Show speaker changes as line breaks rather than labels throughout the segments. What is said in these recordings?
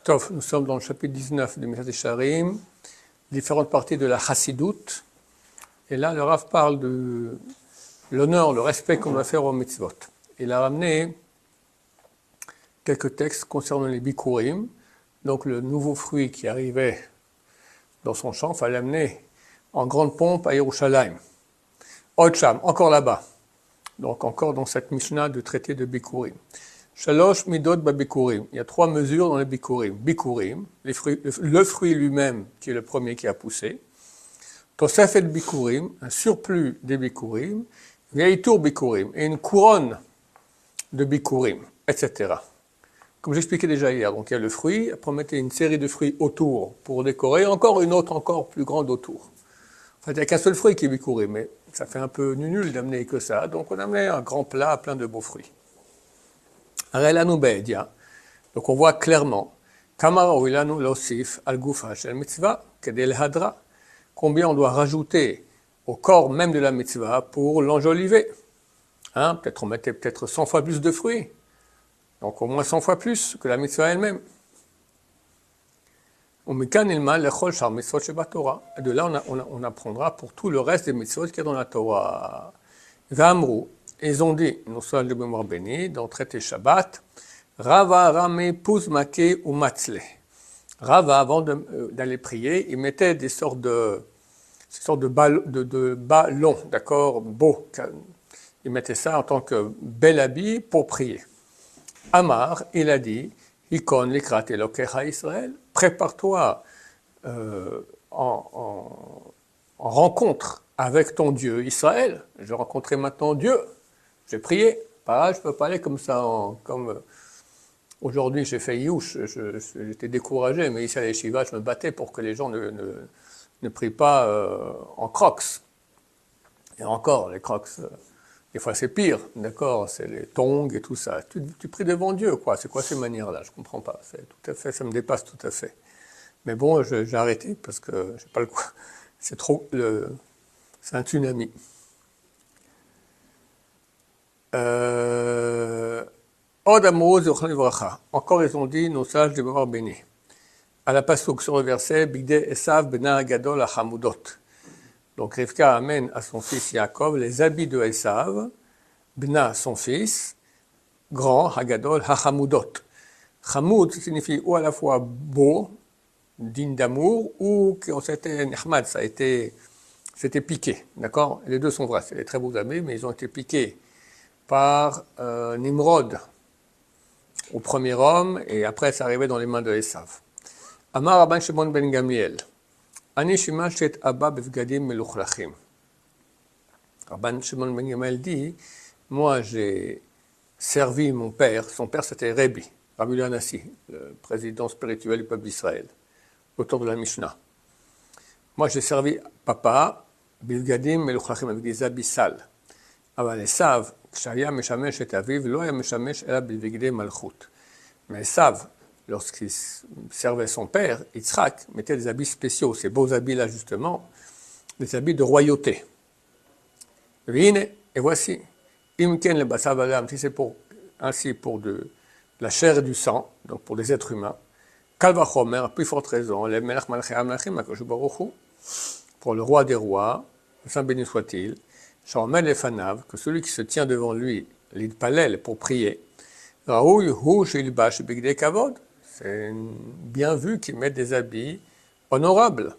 Tov, nous sommes dans le chapitre 19 de Meshat Yesharim, différentes parties de la Chassidoute. Et là, le Rav parle de l'honneur, le respect qu'on doit faire aux mitzvot. Il a ramené quelques textes concernant les bikurim, donc le nouveau fruit qui arrivait dans son champ, il fallait l'amener en grande pompe à Yerushalayim. Odsham, encore là-bas. Donc encore dans cette Mishnah de traité de bikurim. Shalosh midot babikurim. Il y a 3 mesures dans les bikurim. Bikurim, le fruit lui-même, qui est le premier qui a poussé. Tosefet bikurim, un surplus des bikurim. Veitour bikurim, et une couronne de bikurim, etc. Comme j'expliquais déjà hier, donc il y a le fruit, après on mettait une série de fruits autour pour décorer, encore une autre encore plus grande autour. En fait, il n'y a qu'un seul fruit qui est bikurim, mais ça fait un peu nul d'amener que ça, donc on amenait un grand plat plein de beaux fruits. Donc on voit clairement combien on doit rajouter au corps même de la mitzvah pour l'enjoliver. Peut-être on mettait 100 fois plus de fruits, donc au moins 100 fois plus que la mitzvah elle-même. Et de là on apprendra pour tout le reste des mitzvot qu'il y a dans la Torah. Ils ont dit, nous sommes de mémoire bénie, dans le traité Shabbat, Rava Rame Puzmake ou Matzle. Rava, avant d'aller prier, il mettait des sortes de ballons, d'accord, beaux. Il mettait ça en tant que bel habit pour prier. Amar, il a dit, Hikon likrat elokecha Israël, prépare-toi en rencontre avec ton Dieu Israël. Je vais rencontrer maintenant Dieu. J'ai prié, je ne peux pas aller comme ça, comme aujourd'hui j'ai fait Youch, j'étais découragé, mais ici à l'Yeshiva, je me battais pour que les gens ne prient pas en crocs. Et encore, les crocs, des fois c'est pire, d'accord, c'est les tongs et tout ça. Tu pries devant Dieu, quoi, c'est quoi ces manières-là, je ne comprends pas, c'est tout à fait, ça me dépasse tout à fait. Mais bon, j'ai arrêté parce que je n'ai pas le quoi, c'est trop, c'est un tsunami. Encore ils ont dit, nos sages de mémoire bénie. À la passouk sur le verset, Bigde Esav bena Agadol Hachamoudot. Donc Rivka amène à son fils Yaakov les habits de Esav, Bena son fils, grand, Hagadol Hachamoudot. Hamoud signifie ou à la fois beau, digne d'amour, ou qu'on s'était Nehmad, c'était piqué, d'accord? Les deux sont vrais, c'est des très beaux habits, mais ils ont été piqués par Nimrod, au premier homme, et après c'est arrivé dans les mains de Esav. Amar Rabban Shimon ben Gamliel, Ani shimashet abba bevgadim meluchlachim. Rabban Shimon ben Gamliel dit, moi j'ai servi mon père, son père c'était Rabbi Yanassi, le président spirituel du peuple d'Israël, auteur de la Mishnah. Moi j'ai servi papa bevgadim meluchlachim, avec des habits sales. אבל עשיו, כשהיה משמש את אביו, לא היה משמש אלא בבגדי מלכות. Mais Esav, lorsqu'il servait son père, Yitzhak mettait des habits spéciaux, ces beaux habits-là justement, des habits de royauté. Et voici, Imken le Bassav Adam, si c'est ainsi pour de la chair et du sang, donc pour des êtres humains, Kalvachomer, à plus forte raison, les Melech Malchei Amlachim, Akadosh Baruch Hu, pour le roi des rois, le Saint béni soit-il, Sha'omed lefanav, que celui qui se tient devant lui, l'idpalel, pour prier, Raoui hu shilbash bigdei kavod, c'est bien vu qu'il mette des habits honorables.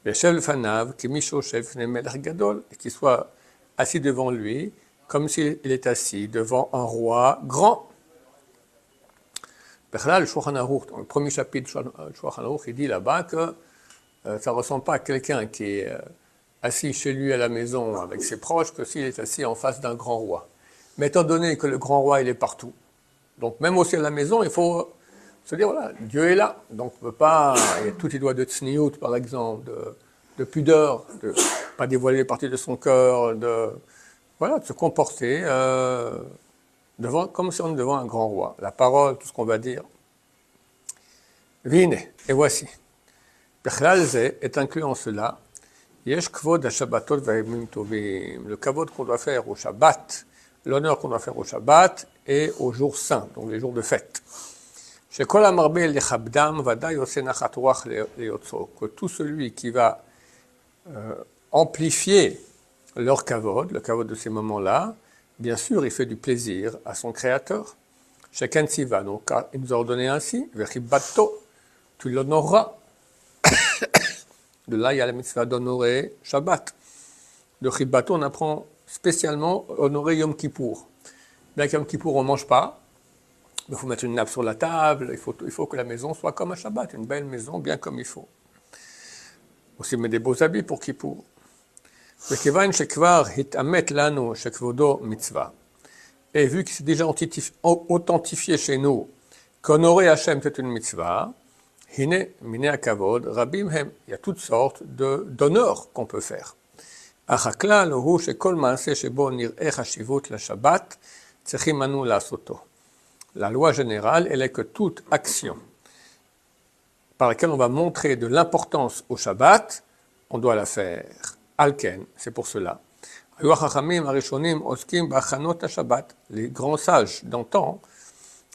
Veshev lefanav, ki mishoshev fnei melech gadol, et qu'il soit assis devant lui, comme s'il est assis devant un roi grand. Bechlal, le Shulchan Aruch, dans le premier chapitre du Shulchan Aruch, il dit là-bas que ça ne ressemble pas à quelqu'un qui est assis chez lui à la maison avec ses proches que s'il est assis en face d'un grand roi. Mais étant donné que le grand roi, il est partout, donc même aussi à la maison, il faut se dire, voilà, Dieu est là, donc on ne peut pas, il y a tous les doigts de tsniout, par exemple, de pudeur, de ne pas dévoiler les parties de son cœur, de se comporter comme si on est devant un grand roi. La parole, tout ce qu'on va dire. Vine, et voici. Bechlal est inclus en cela. Yesh kvod ha-shabbatot v'ayamim tovim. Le kavod qu'on doit faire au Shabbat, l'honneur qu'on doit faire au Shabbat et aux jours saints, donc les jours de fête. que tout celui qui va amplifier leur kavod, le kavod de ces moments-là, bien sûr, il fait du plaisir à son créateur. Chacun s'y va. Donc, il nous a ordonné ainsi, Vechibato, tu l'honoreras. De là, il y a la mitzvah d'honorer Shabbat. De Chibato, on apprend spécialement honorer Yom Kippour. Bien qu'Yom Kippour, on ne mange pas, il faut mettre une nappe sur la table, il faut que la maison soit comme un Shabbat, une belle maison, bien comme il faut. Aussi mettre des beaux habits pour Kippour. Et vu que c'est déjà authentifié chez nous qu'honorer Hachem c'est une mitzvah, il y a toutes sortes d'honneurs qu'on peut faire. La loi générale, elle est que toute action par laquelle on va montrer de l'importance au Shabbat, on doit la faire. Alken, c'est pour cela. Les grands sages d'antan,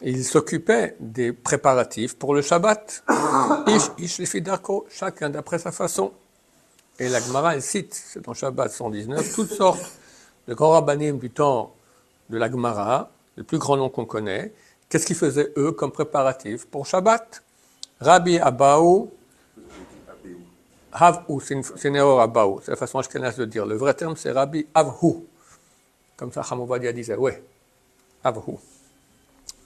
ils s'occupaient des préparatifs pour le Shabbat. Chacun d'après sa façon. Et la Gemara, elle cite, c'est dans Shabbat 119, toutes sortes de grands rabbanim du temps de la Gemara, le plus grand nom qu'on connaît. Qu'est-ce qu'ils faisaient eux comme préparatifs pour Shabbat? Rabbi Abaou, Havhu, c'est une erreur Abaou, c'est la façon ashkénaze de dire. Le vrai terme, c'est Rabbi Avhu. Comme ça, Chacham Ovadia disait, ouais, Avhu.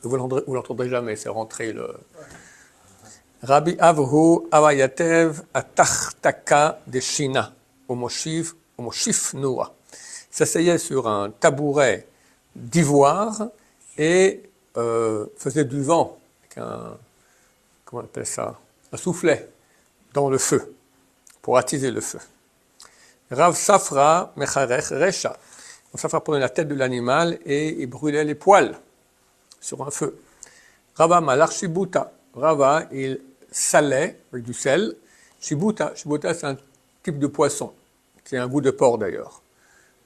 Vous l'entendrez jamais, c'est rentré le... Rabbi Avhu Avayatev Atachtaka de Shina, au Moshif Noua. Il s'asseyait sur un tabouret d'ivoire et faisait du vent avec un, comment on appelle ça, un soufflet dans le feu, pour attiser le feu. Rav Safra Mecharech Recha. Rav Safra prenait la tête de l'animal et il brûlait les poils sur un feu. Rava Malach Shibuta. Rava, il salait avec du sel. Shibuta, c'est un type de poisson, qui a un goût de porc d'ailleurs.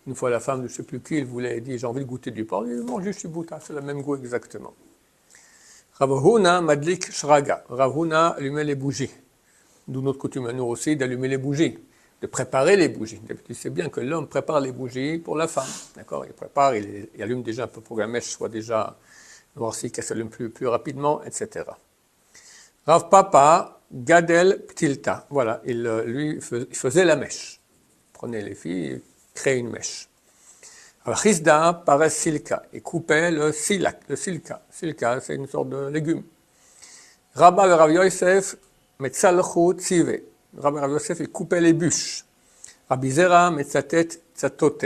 Une fois la femme de je ne sais plus qui, il voulait dire j'ai envie de goûter du porc, il mangeait Shibuta, c'est le même goût exactement. Rav Huna Madlik Shraga. Rav Huna allumait les bougies. D'où notre coutume à nous aussi d'allumer les bougies, de préparer les bougies. Tu sais bien que l'homme prépare les bougies pour la femme. D'accord? Il prépare, il allume déjà un peu pour que la mèche soit déjà noircie, qu'elle s'allume plus rapidement, etc. Rav Papa Gadel Ptilta. Voilà, il faisait la mèche. Il prenait les filles, créait une mèche. Alors, Chizda Pares Silka. Il coupait le silka. Silka, c'est une sorte de légume. Rabba Rav Yosef Metzalchu Tzive. Rabbi Rav Yosef, il coupait les bûches. Rabbi Zera Metzatet Tzatote.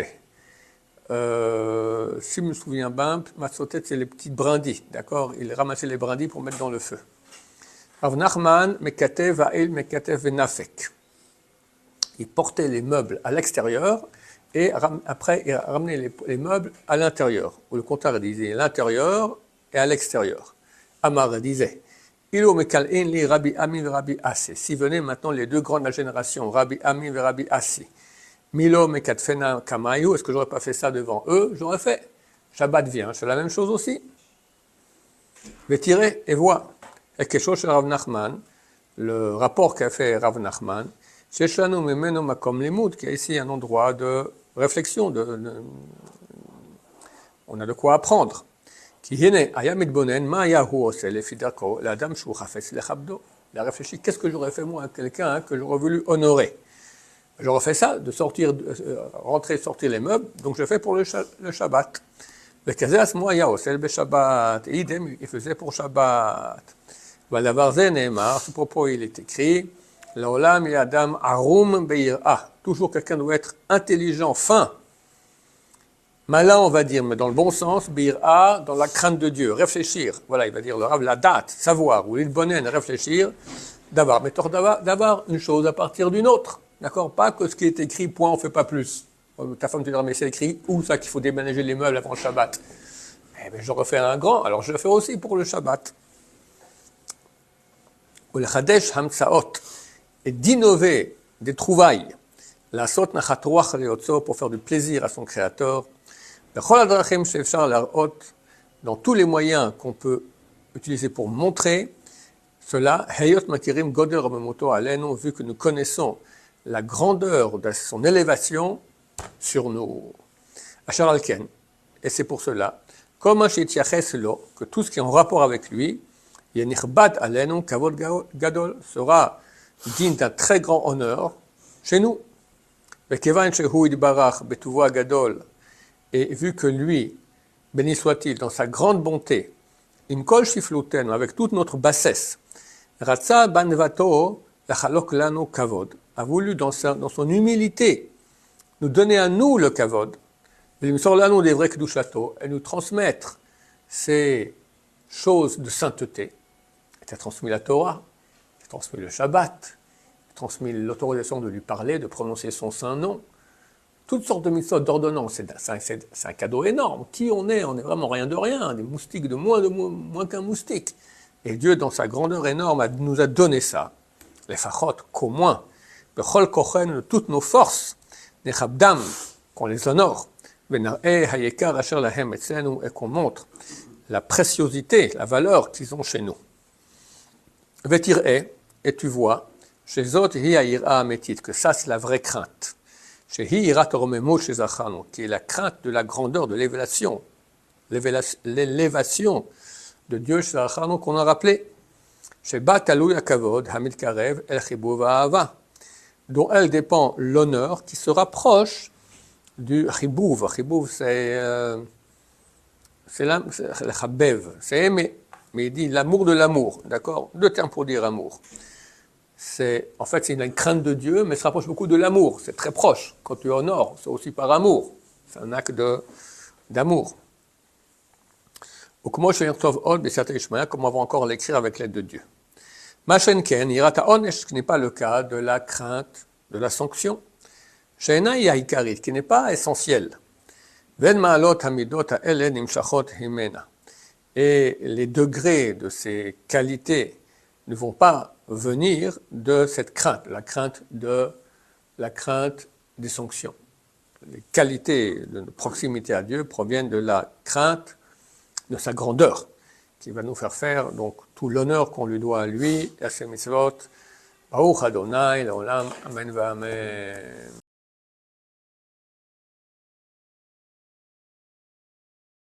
Si je me souviens bien, Matzotet, c'est les petites brindilles, d'accord? Il ramassait les brindilles pour mettre dans le feu. Rav Nachman Mekatev Va'il Mekatev Venafek. Il portait les meubles à l'extérieur et après il ramenait les meubles à l'intérieur. Ou le contraire, il disait l'intérieur et à l'extérieur. Amar disait Ilo mekal'in li Rabbi Ami ve Rabbi Assi. Si venaient maintenant les deux grandes générations, Rabbi Ami ve Rabbi Assi. Milo mekatfena kamayu, est-ce que j'aurais pas fait ça devant eux? J'aurais fait. Shabbat vient, c'est la même chose aussi. Je vais tirer et voir. Et quelque chose chez Rav Nachman, le rapport qu'a fait Rav Nachman, chez Shlanu Memeno Makom Limud, qui est ici un endroit de réflexion, on a de quoi apprendre. Il a réfléchi, qu'est-ce que j'aurais fait moi à quelqu'un que j'aurais voulu honorer? J'aurais fait ça, de sortir, rentrer, sortir les meubles, donc je fais pour le Shabbat. Le Kazas Moya Osel be Shabbat, idem, il faisait pour Shabbat. Ce propos, il est écrit, Laolam Yadam Arum Beir'a. Toujours quelqu'un doit être intelligent, fin. Malin, on va dire, mais dans le bon sens, Bir'a, dans la crainte de Dieu, réfléchir. Voilà, il va dire le Rav, la date, savoir, ou l'ilbonen, réfléchir, d'avoir, mais d'avoir une chose à partir d'une autre. D'accord? Pas que ce qui est écrit, point, on ne fait pas plus. Ta femme te dira, mais c'est écrit, où ça qu'il faut déménager les meubles avant le Shabbat? Eh bien, je refais un grand, alors je le fais aussi pour le Shabbat. Ou le Chadesh Hamtsaot, et d'innover des trouvailles, la sot nachatruach leotso, pour faire du plaisir à son créateur, dans tous les moyens qu'on peut utilisé pour montrer cela, Heyot Makirim Godel Ramemoto Alenu, vu que nous connaissons la grandeur de son élévation sur nous. Achar Alken, et c'est pour cela, comme que tout ce qui est en rapport avec lui, Yenichbat Alenu Kavod Gadol sera digne d'un très grand honneur chez nous. Et vu que lui, béni soit-il, dans sa grande bonté, in kol shifluten, avec toute notre bassesse, Ratsa banvato lachalok lanu kavod, a voulu dans son humilité nous donner à nous le kavod, et nous transmettre ces choses de sainteté. Il a transmis la Torah, il a transmis le Shabbat, il a transmis l'autorisation de lui parler, de prononcer son saint nom. Toutes sortes de mitzvot, d'ordonnances, c'est un cadeau énorme. Qui on est vraiment rien de rien, des moustiques de moins qu'un moustique. Et Dieu, dans sa grandeur énorme, nous a donné ça. Les fachot, qu'au moins, bechol kochen, de toutes nos forces, nechabdam, qu'on les honore, venar'e hayekar asher lahem etzenu, et qu'on montre la préciosité, la valeur qu'ils ont chez nous. Vetir'e, et tu vois, chez Zot hi ha'ira ametit, que ça c'est la vraie crainte. Chez hi ira toromemo chez Zachanu, qui est la crainte de la grandeur, de l'élévation de Dieu chez Zachanu qu'on a rappelé. Chez Ba Talou Yakavod, Hamid Karev, El Chibouv Ahava, dont elle dépend l'honneur qui se rapproche du Chibouv. Chibouv c'est le Chabev, c'est aimer. Mais il dit l'amour de l'amour, d'accord? Deux termes pour dire amour. En fait, c'est une crainte de Dieu, mais ça se rapproche beaucoup de l'amour. C'est très proche. Quand tu honores, c'est aussi par amour. C'est un acte d'amour. Ou comment je comme on va encore l'écrire avec l'aide de Dieu. Machenken, Irata Onesh, qui n'est pas le cas de la crainte, de la sanction. Sheena Yahikarit, qui n'est pas essentiel. Ven Maalot Hamidot Ha'ele Nimshachot Himena. Et les degrés de ces qualités ne vont pas venir de cette crainte, la crainte des sanctions. Les qualités de proximité à Dieu proviennent de la crainte de sa grandeur, qui va nous faire donc tout l'honneur qu'on lui doit à lui, et à ses mitzvot. Baruch Adonai, l'olam, amen va amen.